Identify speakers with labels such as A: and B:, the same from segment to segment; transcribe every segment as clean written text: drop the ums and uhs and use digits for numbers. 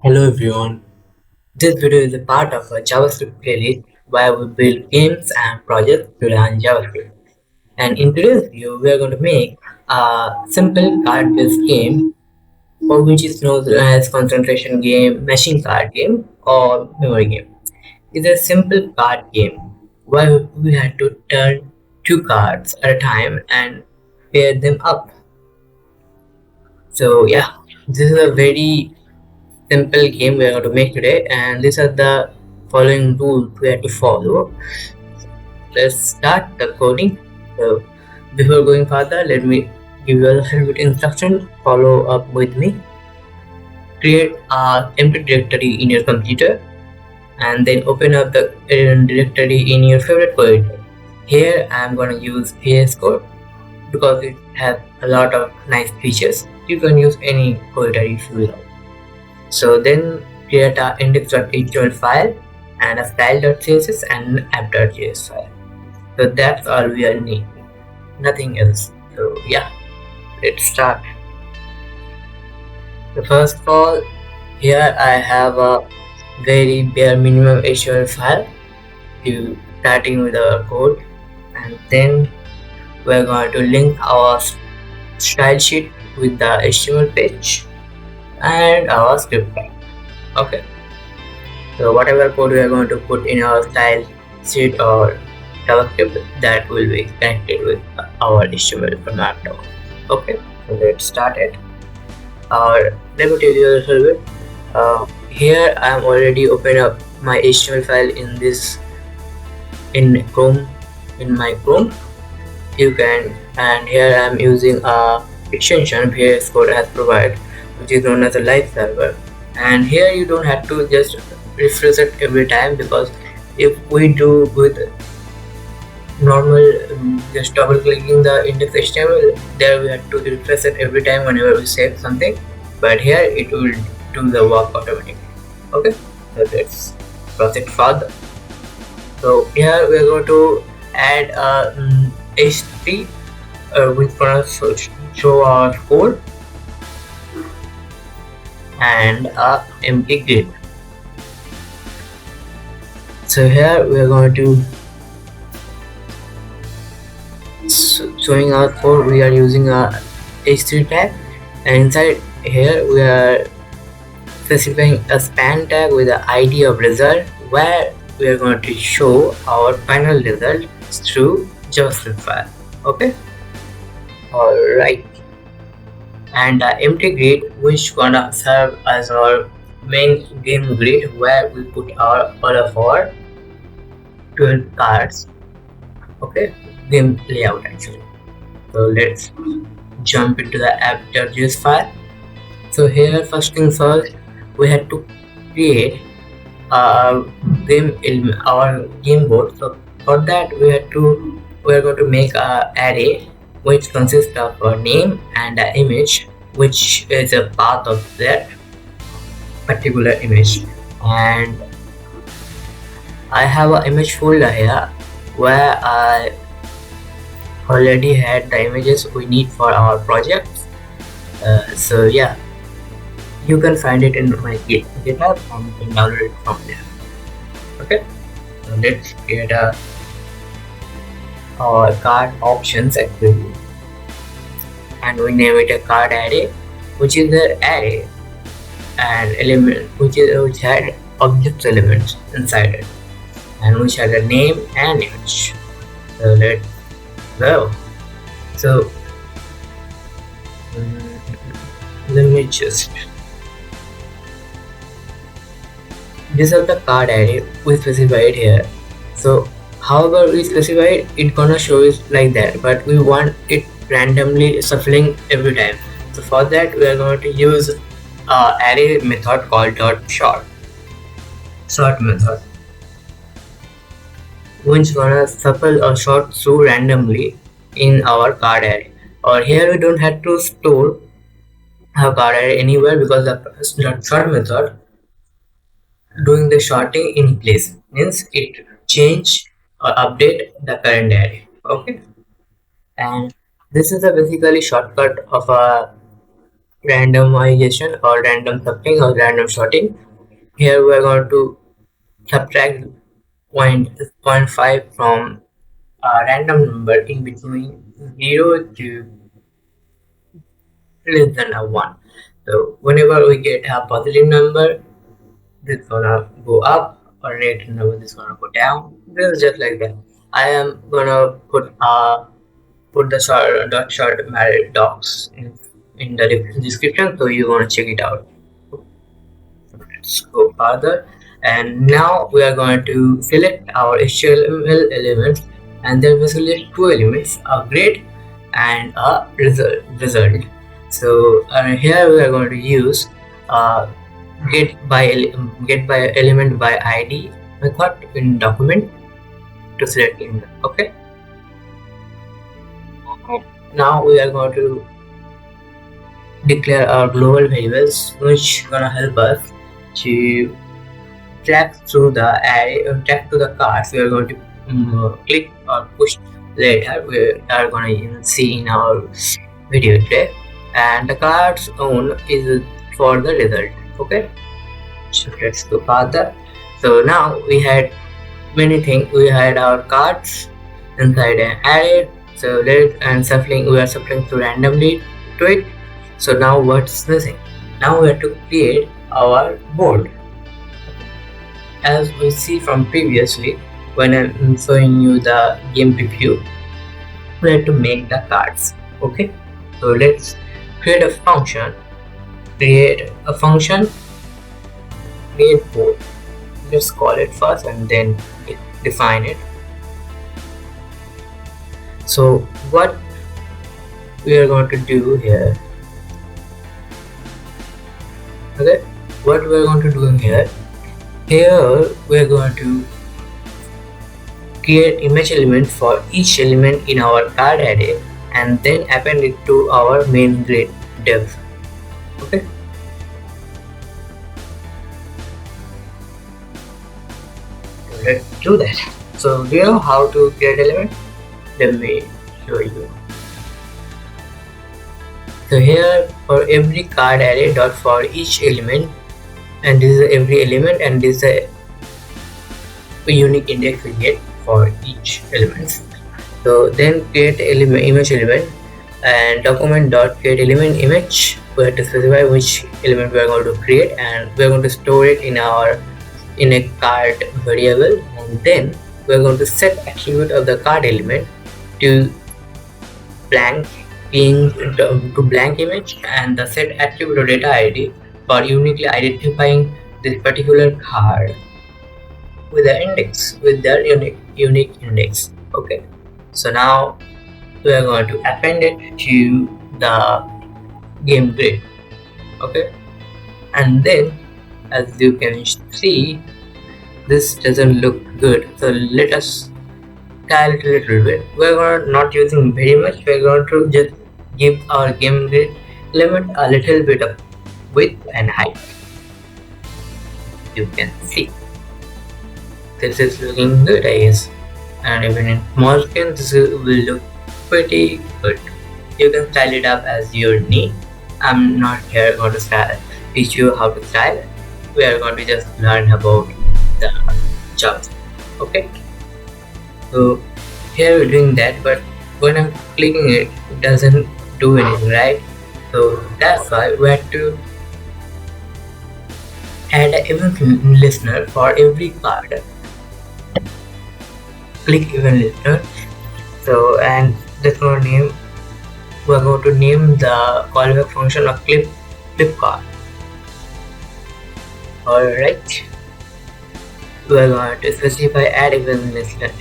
A: Hello everyone. This video is a part of a JavaScript playlist where we build games and projects to learn JavaScript. And in today's video, we are going to make a simple card-based game, or which is known as concentration game, machine card game, or memory game. It's a simple card game where we had to turn two cards at a time and pair them up. So yeah, this is a very simple game we are going to make today, and these are the following rules we have to follow. Let's start the coding. So before going further, let me give you a little bit instruction. Follow up with me. Create a empty directory in your computer and then open up the directory in your favorite code. Here I am going to use VS Code because it has a lot of nice features. You can use any code if you love. So then create a index.html file and a style.css and app.js file. So that's all we are need, nothing else. So yeah, let's start. So first of all, here I have a very bare minimum HTML file to starting with our code, and then we're going to link our style sheet with the HTML page and our script file. Okay, so whatever code we are going to put in our style sheet or JavaScript, that will be connected with our HTML format. Okay, so let's start it. Let me tell you a little bit. Here I am already open up my HTML file in Chrome, in my Chrome. You can, and here I am using a extension VS Code has provided, which is known as a live server. And here you don't have to just refresh it every time, because if we do with normal just double clicking the index HTML, there we have to refresh it every time whenever we save something, but here it will do the work automatically. Okay, so let's proceed further. So here we are going to add a h3 which gonna show our code, and a empty grid. So here we are going to showing our code. We are using a h3 tag, and inside here we are specifying a span tag with the ID of result, where we are going to show our final result through JavaScript file. Okay, alright, and the empty grid which gonna serve as our main game grid, where we put our all of our 12 cards. Okay, game layout actually. So let's jump into the app.js file. So here first things first, we had to create a game element, our game board. So for that we are going to make a array which consists of a name and an image, which is a path of that particular image. And I have an image folder here where I already had the images we need for our project. So yeah, you can find it in my GitHub and you can download it from there. Okay, so let's create our card options actually, and we name it a card array, which is the array and element which had object elements inside it, and which had a name and image. So let's go. So let me just, this is the card array we specified here. So however we specify it gonna show it like that, but we want it randomly shuffling every time. So for that we are going to use array method called sort method, which gonna shuffle or sort through randomly in our card array. Or here we don't have to store our card array anywhere, because the sort method doing the sorting in place means it change or update the current array. Okay, and this is a basically shortcut of a randomization or random sampling or random sorting. Here we are going to subtract point 0.5 from a random number in between 0 to less than a 1. So whenever we get a positive number, this is gonna go up, or negative number this is gonna go down. This is just like that. I am gonna put the short married docs in the description, so you wanna check it out. Let's go further, and now we are going to select our HTML elements, and then we select two elements, a grade and a result. So here we are going to use uh, get by element by ID method in document to select in. Okay, now we are going to declare our global variables, which gonna help us to track through the array, track to the cards we are going to click or push later. We are going to see in our video today, and the card's own is for the result. Okay, so let's go further. So now we had many things. We had our cards inside an array, so we are shuffling to randomly to it. So now what's missing? Now we have to create our board. As we see from previously, when I'm showing you the game preview, we have to make the cards. Okay, so let's create a function, create board. Let's call it first and then define it. So what we are going to do here, okay, what we are going to do here we are going to create image element for each element in our card array and then append it to our main grid div. Okay, let's do that. So do you know how to create element? Let me show you. So here for every card array dot for each element, and this is every element, and this is a unique index we get for each element. So then create image element and document dot create element image. We have to specify which element we are going to create, and we are going to store it in a card variable, and then we are going to set attribute of the card element to blank to blank image, and the set attribute of data ID for uniquely identifying this particular card with the index, with their unique index. Okay, so now we are going to append it to the game grid. Okay, and then as you can see, this doesn't look good, so let us tile it a little bit. We're not using very much, we're going to just give our game grid element a little bit of width and height. You can see this is looking good, I guess, and even in small scale this will look pretty good. You can style it up as your need. I'm not here going to teach you how to style. We are going to just learn about the jobs. Okay, so here we're doing that, but when I'm clicking it, it doesn't do anything, right? So that's why we have to add an event listener for every card. Click event listener. So, and that's going to name, we're going to name the callback function of clip card. Alright, we're going to specify add event listener.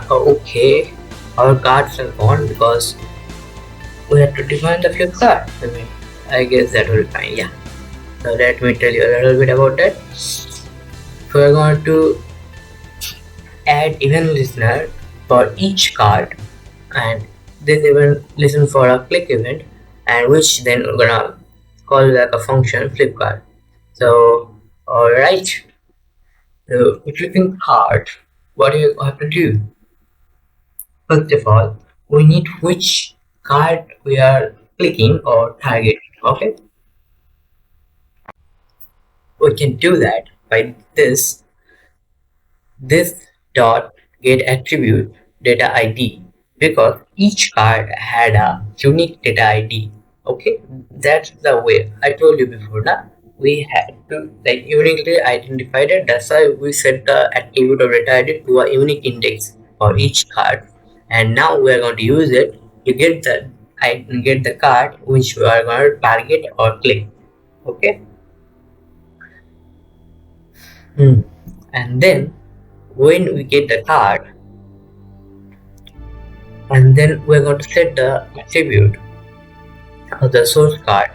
A: Okay, our cards are gone because we have to define the flip card. I guess that will be fine. Yeah, so let me tell you a little bit about that. So we're going to add event listener for each card, and this event listen for a click event, and which then gonna call back a function flip card. So alright, so flipping card, what do you have to do? First of all, we need which card we are clicking or targeting. Okay, We can do that by this dot get attribute data ID, because each card had a unique data ID. Okay, that's the way I told you before. Now we had to like uniquely identified it. That's why we set the attribute of data ID to a unique index for each card, and now we are going to use it to get the I get the card which we are going to target or click. Okay. Hmm. And then when we get the card, and then we're going to set the attribute of the source card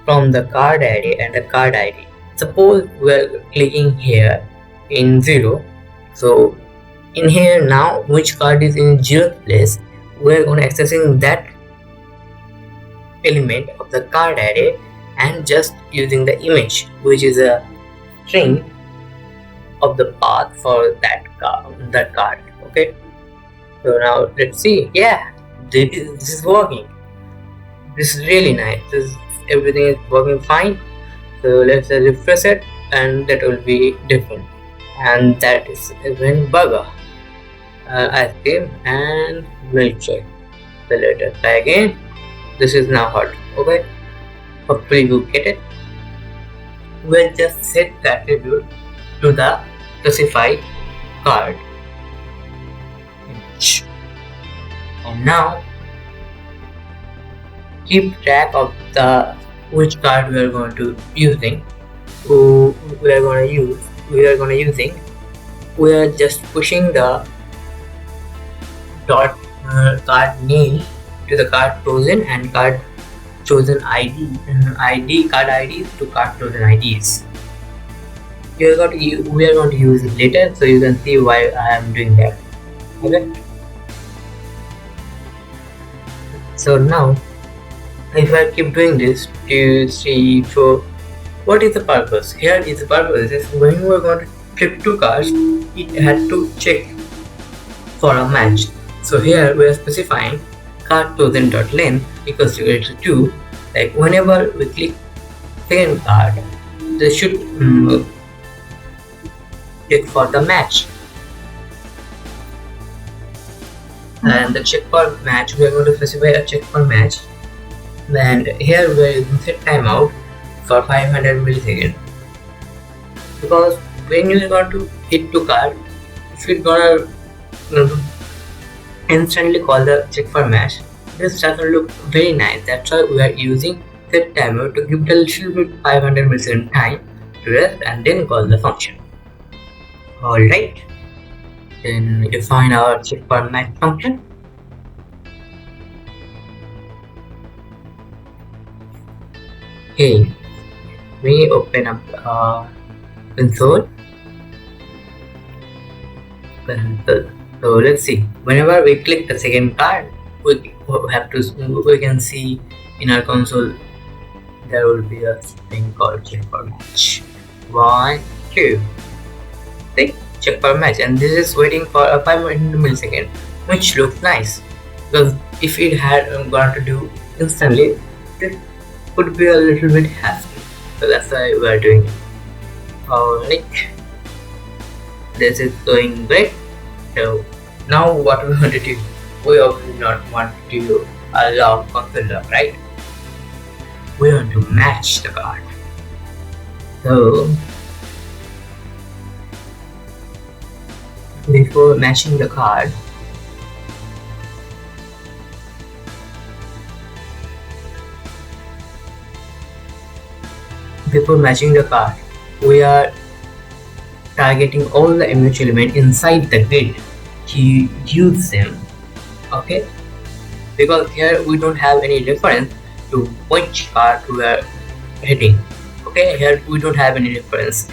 A: from the card ID and the card ID. Suppose we're clicking here in 0. So in here now, which card is in 0th place, we're going to accessing that element of the card ID and just using the image, which is a string of the path for that card. Okay. So now let's see. Yeah, this is working. This is really nice. Everything is working fine. So let's refresh it, and that will be different. And that is even burger, ice cream, and milkshake. So let us try again. This is now hot. Okay. Hopefully you get it. We'll just set the attribute to the specified card. And now keep track of the which card we are going to using. We are going to use. We are going to using. We are just pushing the dot card name to the card chosen and card chosen ID card IDs to card chosen IDs. We are going to use it later, so you can see why I am doing that. Okay. So now, if I keep doing this, 2, 3, 4, what is the purpose? Here is the purpose. Is when you are going to flip two cards, it had to check for a match. So here we are specifying card chosen.length equals to 2. Like whenever we click second card, they should check for the match. And the check for match, we are going to specify a check for match. And here we are using set timeout for 500 milliseconds, because when you are going to hit two card, if you're gonna instantly call the check for match, this doesn't look very nice. That's why we are using set timer to give the little bit 500 millisecond time to rest and then call the function. Alright, then define our check for match function. Okay, we open up console. So let's see. Whenever we click the second card, we can see in our console there will be a thing called check for match. 1, 2, 3, check for match, and this is waiting for a 500 millisecond, which looks nice, because if it had gone to do instantly, this would be a little bit hassle. So that's why we are doing it. Alright, this is going great. So now what we want to do? We obviously not want to allow console lock, right? We want to match the card. So before matching the card, we are targeting all the image element inside the grid to use them. Okay, because here we don't have any reference to which card we are hitting. Okay, here we don't have any reference.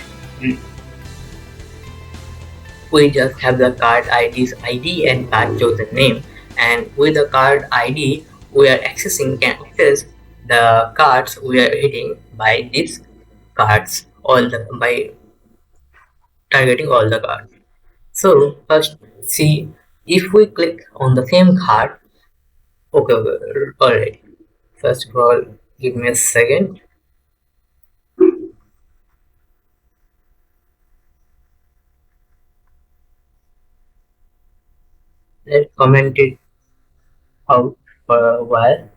A: We just have the card ID's ID and card chosen name, and with the card ID we are can access the cards we are hitting by these cards, by targeting all the cards. So first, see if we click on the same card. Okay, alright. First of all, give me a second. Let's comment it out for a while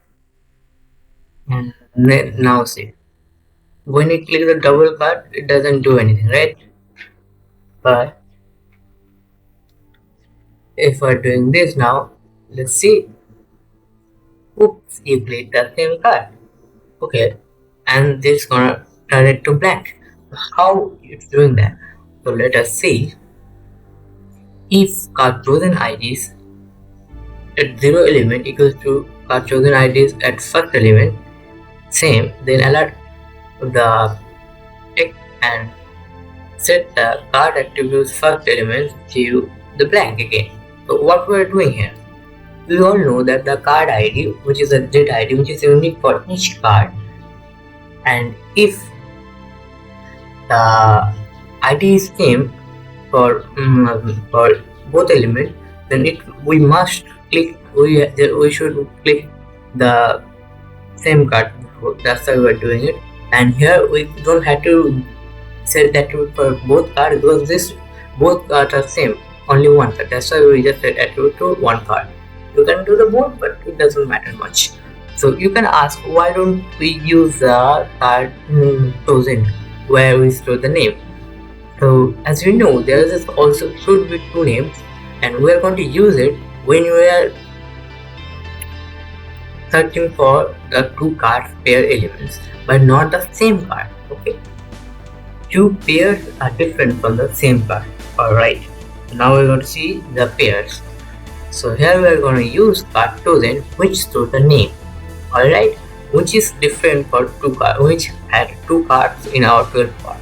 A: and then now see. When you click the double card, it doesn't do anything, right? But if we're doing this now, let's see. Oops, you click the same card. Okay, and this gonna turn it to blank. How it's doing that? So let us see. If card chosen IDs at zero element equals to card chosen IDs at first element, same, then alert the tick and set the card attributes first element to the blank again. So what we're doing here? We all know that the card ID, which is a jet ID, which is unique for each card, and if the ID is same for both elements, then it we must click we should click the same card. That's why we're doing it. And here we don't have to set that for both cards because this both cards are same, only one card. That's why we just set attribute to one card. You can do the both, but it doesn't matter much. So you can ask, why don't we use the card chosen where we store the name? So as you know, there is also should be two names, and we are going to use it when we are searching for the two card pair elements, but not the same card. Okay, two pairs are different from the same card. Alright, now we're going to see the pairs. So here we are going to use card chosen, which stores the name. Alright, which is different for two cards, which had two cards in our 12 part.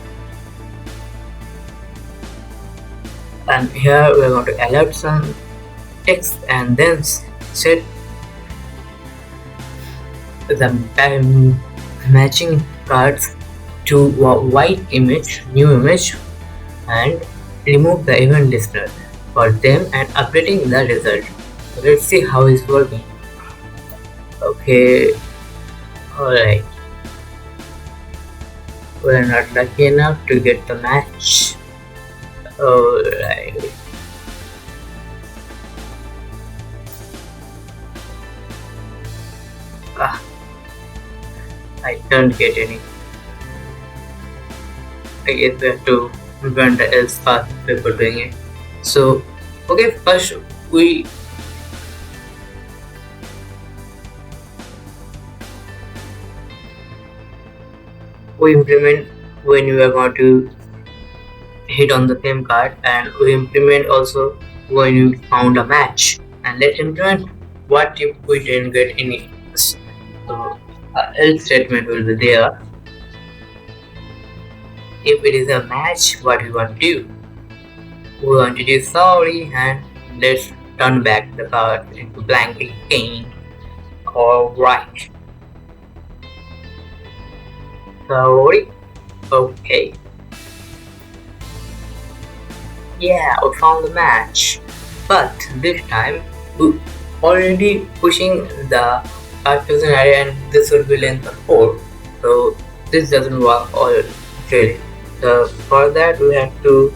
A: And here we are going to alert some text and then set the matching cards to a white image, new image, and remove the event listener for them and updating the result. So let's see how it's working. Okay, alright. We're not lucky enough to get the match. Alright. Ah, I don't get any. I guess we have to run the else path before doing it. So, okay, first we implement when we are going to hit on the same card, and we implement also when you found a match. And let's implement what if we didn't get any. So else statement will be there. If it is a match, what we want to do? We want to do sorry and let's turn back the card into blank again. Alright. Sorry. Okay. Yeah, we found the match. But this time we already pushing the card chosen area and this will be length of 4. So this doesn't work all really. So for that we have to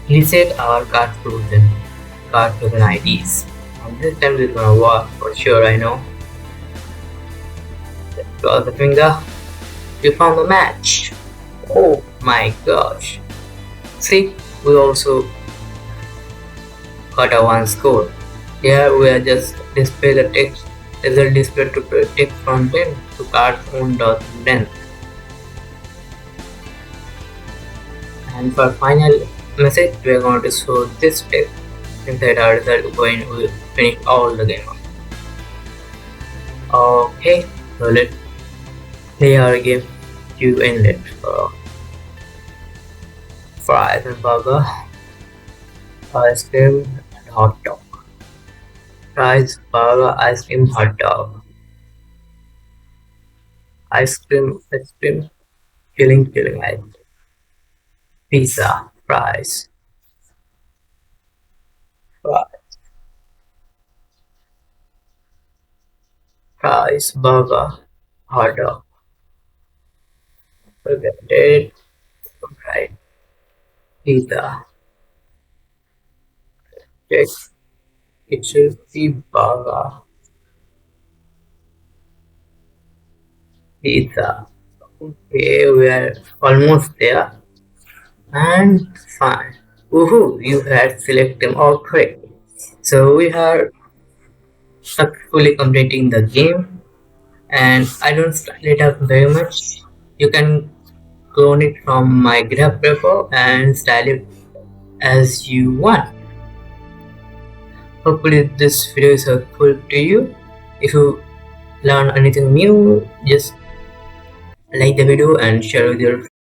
A: reset our card chosen IDs. And this time this is gonna work for sure, I know. Let's cross the finger. We found the match. Oh my gosh. See, we also got a 1 score. Here we are just display the text result display to text from 10 to card's own length. And for final message, we are going to show this text inside our result when we finish all the game. Okay, so let's play our game to inlet for fries and burger, ice cream and hot dog. Fries, burger, ice cream, hot dog. Ice cream, filling, ice cream. Pizza, fries, burger, hot dog. Forget it. Right. Pizza. Check. It should be burger. Pizza. Okay, we are almost there. And fine. Woohoo, you had selected all three. So we are successfully completing the game, and I don't style it up very much. You can clone it from my GitHub repo and style it as you want. Hopefully this video is helpful to you. If you learn anything new, just like the video and share with your